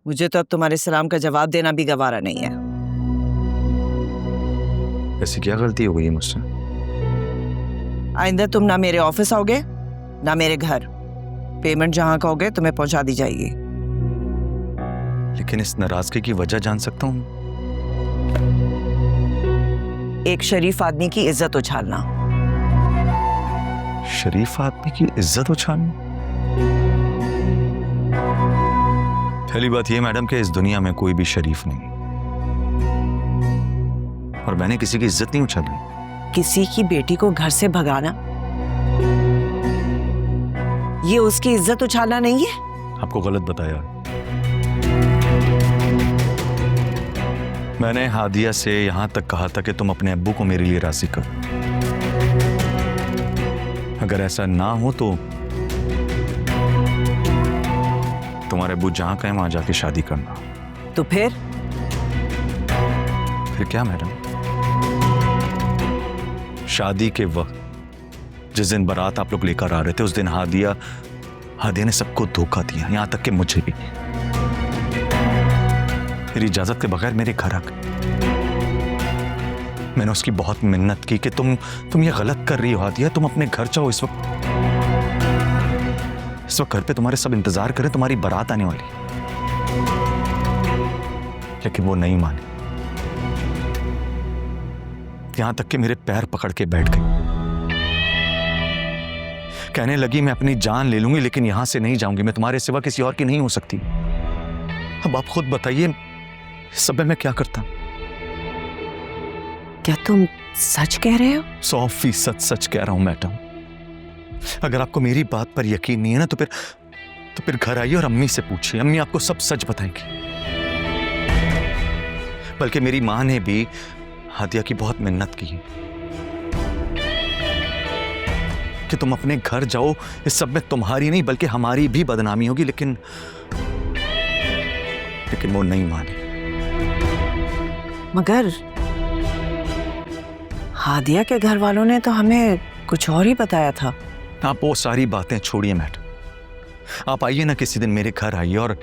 मुझे तो अब तुम्हारे सलाम का जवाब देना भी गवारा नहीं है। ऐसी क्या गलती हो गई है मुझसे? आइंदा तुम ना मेरे ऑफिस आओगे ना मेरे घर। पेमेंट जहां कहोगे तुम्हें पहुंचा दी जाएगी। लेकिन इस नाराजगी की वजह जान सकता हूँ? एक शरीफ आदमी की इज्जत उछालना। शरीफ आदमी की इज्जत उछालना? पहली बात यह मैडम कि इस दुनिया में कोई भी शरीफ नहीं और मैंने किसी की इज्जत नहीं उछाली। किसी की बेटी को घर से भगाना ये उसकी इज्जत उछालना नहीं है? आपको गलत बताया। मैंने हादिया से यहां तक कहा था कि तुम अपने अब्बू को मेरे लिए राजी करो। अगर ऐसा ना हो तो तुम्हारे अब्बू जहां कहें वहां जाके शादी करना। तो फिर क्या मैडम? शादी के वक्त जिस दिन बारात आप लोग लेकर आ रहे थे उस दिन हादिया ने सबको धोखा दिया, यहां तक कि मुझे भी। मेरी इजाजत के बगैर मेरे घर आ गई। मैंने उसकी बहुत मिन्नत की कि तुम ये गलत कर रही हो हादिया, तुम अपने घर जाओ। इस वक्त घर पे तुम्हारे सब इंतजार करें, तुम्हारी बारात आने वाली। लेकिन वो नहीं मानी, यहां तक कि मेरे पैर पकड़ के बैठ गई। कहने लगी मैं अपनी जान ले लूंगी लेकिन यहां से नहीं जाऊंगी, मैं तुम्हारे सिवा किसी और की नहीं हो सकती। अब आप खुद बताइए सब में मैं क्या करता? क्या तुम सच कह रहे हो? 100% सच कह रहा हूं मैडम। अगर आपको मेरी बात पर यकीन नहीं है ना तो फिर घर आइए और अम्मी से पूछिए, अम्मी आपको सब सच बताएंगी। बल्कि मेरी मां ने भी हादिया की बहुत मिन्नत की है कि तुम अपने घर जाओ, इस सब में तुम्हारी नहीं बल्कि हमारी भी बदनामी होगी। लेकिन वो नहीं मानी। मगर हादिया के घर वालों ने तो हमें कुछ और ही बताया था। आप वो सारी बातें छोड़िए मैडम, आप आइए ना किसी दिन मेरे घर आइए और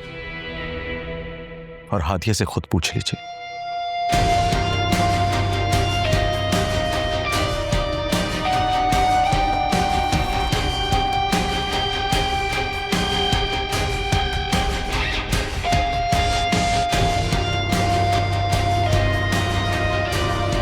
हादिया से खुद पूछ लीजिए।